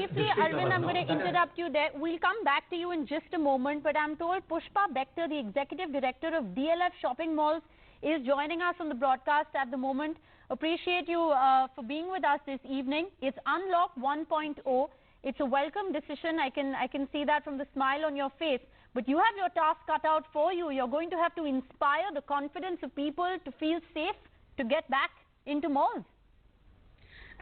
briefly, Arvind, I'm going to interrupt you there. We'll come back to you in just a moment, but I'm told Pushpa Bector, the Executive Director of DLF Shopping Malls, is joining us on the broadcast at the moment. Appreciate you for being with us this evening. It's Unlock 1.0. It's a welcome decision. I can see that from the smile on your face. But you have your task cut out for you. You're going to have to inspire the confidence of people to feel safe to get back into malls.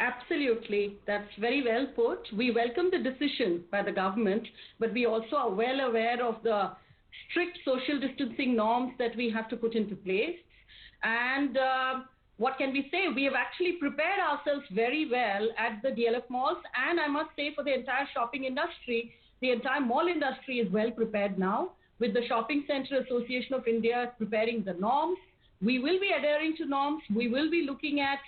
Absolutely. That's very well put. We welcome the decision by the government, but we also are well aware of the strict social distancing norms that we have to put into place. And what can we say? We have actually prepared ourselves very well at the DLF malls, and I must say for the entire shopping industry, the entire mall industry is well prepared now. With the Shopping Center Association of India preparing the norms, we will be adhering to norms. We will be looking at,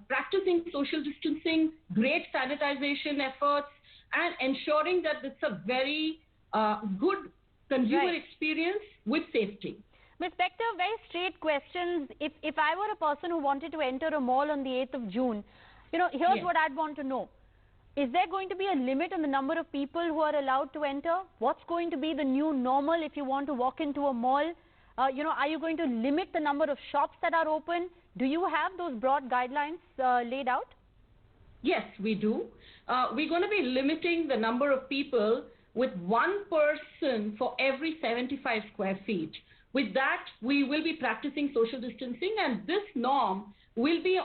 practicing social distancing, great sanitization efforts, and ensuring that it's a very good consumer experience with safety. Ms. Bector, very straight questions. If I were a person who wanted to enter a mall on the 8th of June, here's what I'd want to know. Is there going to be a limit on the number of people who are allowed to enter? What's going to be the new normal if you want to walk into a mall? Are you going to limit the number of shops that are open? Do you have those broad guidelines laid out? Yes, we do. We're going to be limiting the number of people with one person for every 75 square feet. With that, we will be practicing social distancing, and this norm will be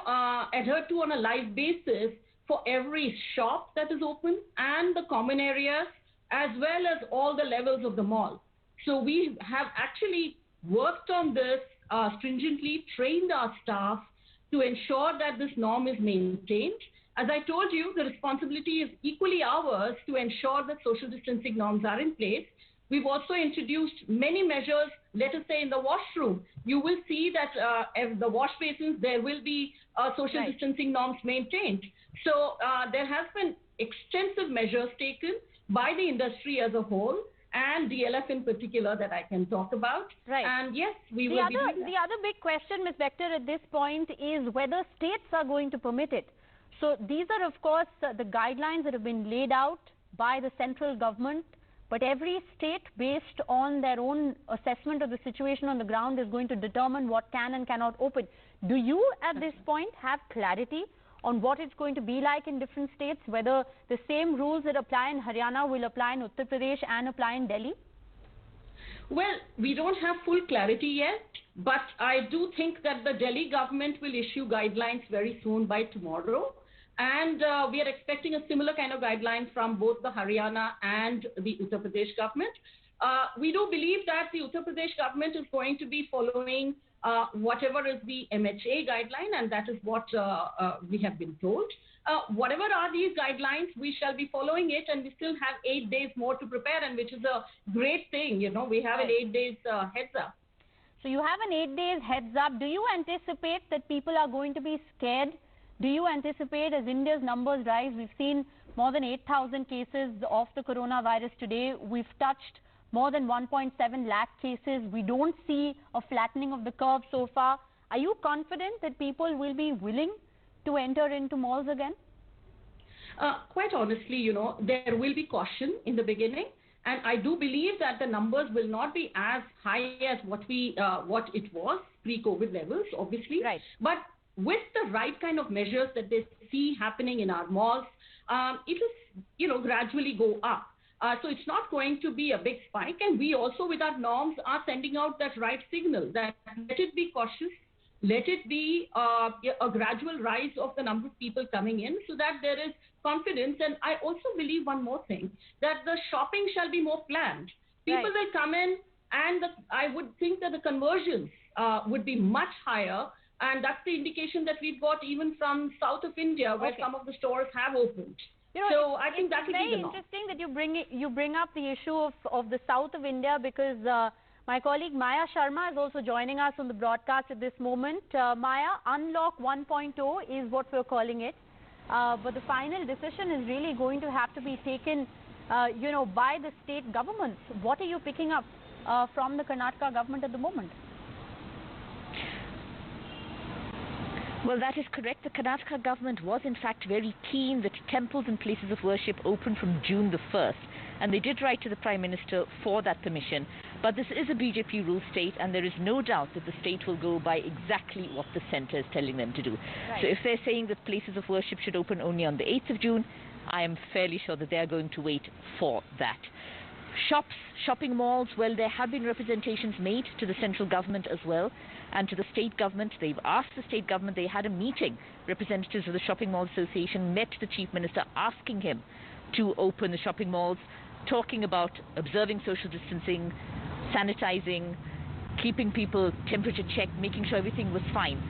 adhered to on a live basis for every shop that is open and the common areas, as well as all the levels of the mall. So we have actually worked on this stringently, trained our staff to ensure that this norm is maintained. As I told you, the responsibility is equally ours to ensure that social distancing norms are in place. We've also introduced many measures. Let us say in the washroom, you will see that at the wash basins, there will be social distancing norms maintained. So there has been extensive measures taken by the industry as a whole, and DLF in particular that I can talk about. Right. And yes, we will be doing that. The other big question, Ms. Bector, at this point is whether states are going to permit it. So these are, of course, the guidelines that have been laid out by the central government, but every state, based on their own assessment of the situation on the ground, is going to determine what can and cannot open. Do you, at this point, have clarity on what it's going to be like in different states, whether the same rules that apply in Haryana will apply in Uttar Pradesh and apply in Delhi? Well, we don't have full clarity yet, but I do think that the Delhi government will issue guidelines very soon by tomorrow. And we are expecting a similar kind of guideline from both the Haryana and the Uttar Pradesh government. We do believe that the Uttar Pradesh government is going to be following whatever is the MHA guideline, and that is what we have been told. Whatever are these guidelines, we shall be following it, and we still have 8 days more to prepare, and which is a great thing. We have an 8 days heads up. So you have an 8 days heads up. Do you anticipate that people are going to be scared? Do you anticipate, as India's numbers rise, we've seen more than 8,000 cases of the coronavirus today. We've touched more than 1.7 lakh cases. We don't see a flattening of the curve so far. Are you confident that people will be willing to enter into malls again? Quite honestly, there will be caution in the beginning. And I do believe that the numbers will not be as high as what it was pre-COVID levels, obviously. Right. But with the right kind of measures that they see happening in our malls, it will, gradually go up. So it's not going to be a big spike. And we also, with our norms, are sending out that right signal that let it be cautious, let it be a gradual rise of the number of people coming in so that there is confidence. And I also believe one more thing, that the shopping shall be more planned. People will come in, and I would think that the conversions would be much higher. And that's the indication that we've got even from south of India, where some of the stores have opened. So I think that will be the norm. It's very interesting that you bring up the issue of the south of India, because my colleague Maya Sharma is also joining us on the broadcast at this moment. Maya, Unlock 1.0 is what we're calling it. But the final decision is really going to have to be taken, by the state governments. What are you picking up from the Karnataka government at the moment? Well, that is correct. The Karnataka government was in fact very keen that temples and places of worship open from June the 1st. And they did write to the Prime Minister for that permission. But this is a BJP ruled state, and there is no doubt that the state will go by exactly what the centre is telling them to do. Right. So if they're saying that places of worship should open only on the 8th of June, I am fairly sure that they are going to wait for that. Shops, shopping malls, well, there have been representations made to the central government as well and to the state government. They've asked the state government, they had a meeting, representatives of the Shopping Mall Association met the Chief Minister asking him to open the shopping malls, talking about observing social distancing, sanitizing, keeping people temperature checked, making sure everything was fine.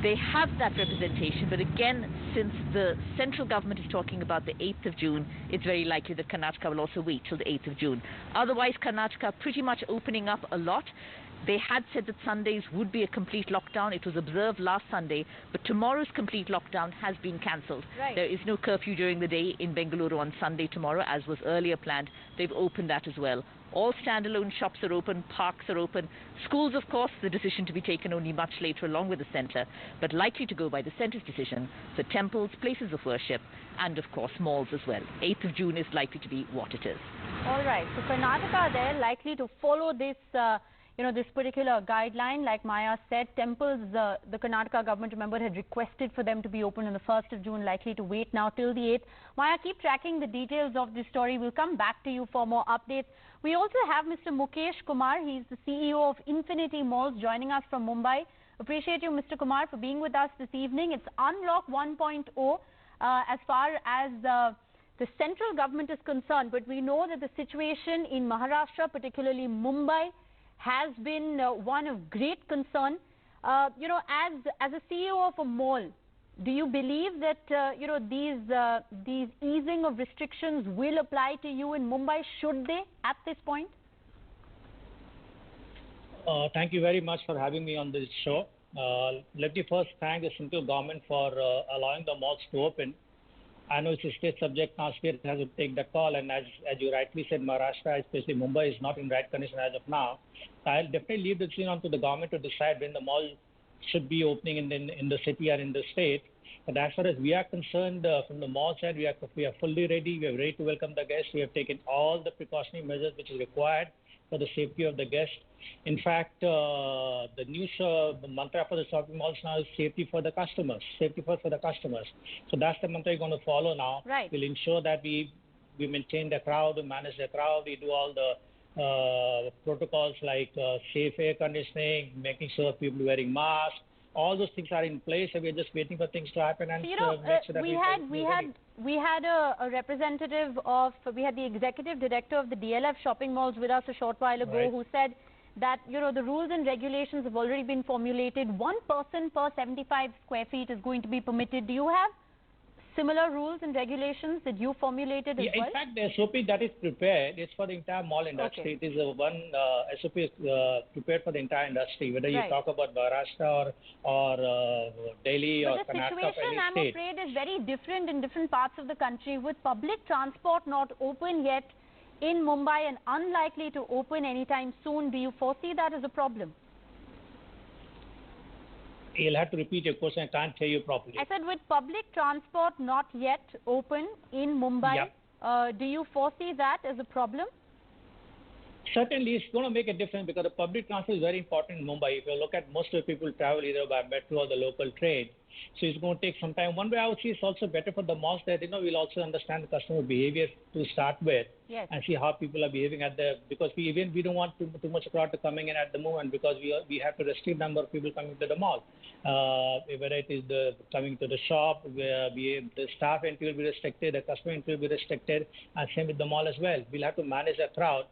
They have that representation, but again, since the central government is talking about the 8th of June, it's very likely that Karnataka will also wait till the 8th of June. Otherwise, Karnataka pretty much opening up a lot. They had said that Sundays would be a complete lockdown. It was observed last Sunday, but tomorrow's complete lockdown has been cancelled. Right. There is no curfew during the day in Bengaluru on Sunday tomorrow, as was earlier planned. They've opened that as well. All standalone shops are open, parks are open. Schools, of course, the decision to be taken only much later along with the centre, but likely to go by the centre's decision for temples, places of worship, and of course malls as well. 8th of June is likely to be what it is. All right. So Karnataka, they're likely to follow this, this particular guideline. Like Maya said, temples, the Karnataka government, remember, had requested for them to be open on the 1st of June, likely to wait now till the 8th. Maya, keep tracking the details of this story. We'll come back to you for more updates. We also have Mr. Mukesh Kumar. He's the CEO of Infiniti Malls, joining us from Mumbai. Appreciate you, Mr. Kumar, for being with us this evening. It's Unlock 1.0 as far as the central government is concerned, but we know that the situation in Maharashtra, particularly Mumbai, has been one of great concern. As a CEO of a mall, do you believe that these easing of restrictions will apply to you in Mumbai? Should they at this point? Thank you very much for having me on this show. Let me first thank the central government for allowing the malls to open. I know it's a state subject now. State has to take the call, and as you rightly said, Maharashtra, especially Mumbai, is not in right condition as of now. I'll definitely leave the decision on to the government to decide when the mall should be opening in the city or in the state. But as far as we are concerned, from the mall side, we are fully ready. We are ready to welcome the guests. We have taken all the precautionary measures which is required for the safety of the guests. In fact, the new mantra for the shopping malls now is safety for the customers, safety first for the customers. So that's the mantra we're going to follow now. Right. We'll ensure that we maintain the crowd, we manage the crowd, we do all the protocols like safe air conditioning, making sure people are wearing masks. All those things are in place, and we're just waiting for things to happen and make sure that we had a representative of, we had the executive director of the DLF Shopping Malls with us a short while ago, right, who said that the rules and regulations have already been formulated. One person per 75 square feet is going to be permitted. Do you have similar rules and regulations that you formulated as well? In fact, the SOP that is prepared is for the entire mall industry. Okay. It is one SOP is prepared for the entire industry, whether Right. you talk about Maharashtra or Delhi or But the Karnataka or situation, any I'm state. afraid, is very different in different parts of the country. With public transport not open yet in Mumbai and unlikely to open anytime soon, do you foresee that as a problem? You'll have to repeat your question. I can't hear you properly. I said with public transport not yet open in Mumbai, do you foresee that as a problem? Certainly, it's going to make a difference because the public transport is very important in Mumbai. If you look at most of the people travel either by metro or the local train, so it's going to take some time. One way I would say it's also better for the malls that we'll also understand the customer behavior to start with, yes, and see how people are behaving because we don't want too much crowd to coming in at the moment because we have to restrict number of people coming to the mall. Whether it is coming to the shop, where the staff entry will be restricted, the customer entry will be restricted, and same with the mall as well. We'll have to manage the crowd.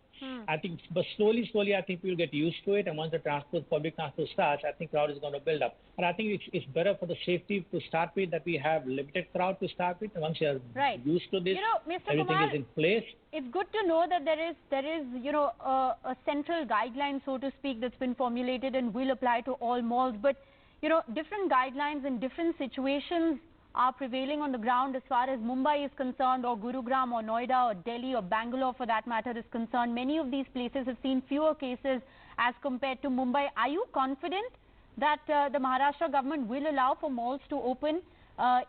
I think, but slowly, I think we'll get used to it. And once the public transport starts, I think crowd is going to build up. But I think it's better for the safety to start with that we have limited crowd to start with. And once you're used to this, Mr. everything Kumar, is in place. It's good to know that there is a central guideline, so to speak, that's been formulated and will apply to all malls. But different guidelines in different situations are prevailing on the ground as far as Mumbai is concerned, or Gurugram, or Noida, or Delhi, or Bangalore for that matter is concerned. Many of these places have seen fewer cases as compared to Mumbai. Are you confident that the Maharashtra government will allow for malls to open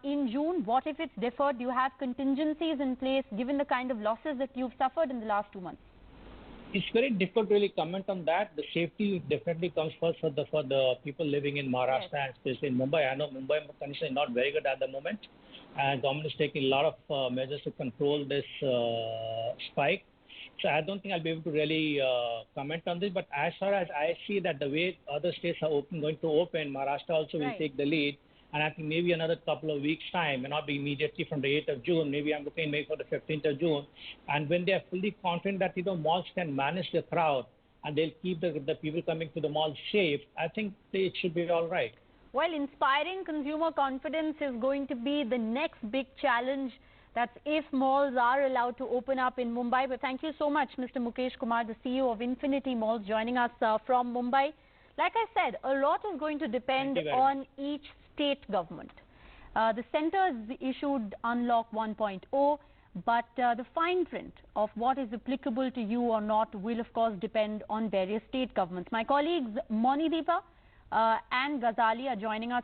in June? What if it's deferred? Do you have contingencies in place given the kind of losses that you've suffered in the last 2 months? It's very difficult to really comment on that. The safety definitely comes first for the people living in Maharashtra, and especially in Mumbai. I know Mumbai condition is not very good at the moment, and government is taking a lot of measures to control this spike. So I don't think I'll be able to really comment on this. But as far as I see that the way other states are going to open, Maharashtra also will take the lead. And I think maybe another couple of weeks' time, may not be immediately from the 8th of June, maybe I'm looking maybe for the 15th of June. And when they are fully confident that, malls can manage the crowd and they'll keep the people coming to the malls safe, I think it should be all right. Well, inspiring consumer confidence is going to be the next big challenge. That's if malls are allowed to open up in Mumbai. But thank you so much, Mr. Mukesh Kumar, the CEO of Infiniti Malls, joining us from Mumbai. Like I said, a lot is going to depend on each state government. The centre has issued Unlock 1.0, but the fine print of what is applicable to you or not will, of course, depend on various state governments. My colleagues Monideepa and Ghazali are joining us.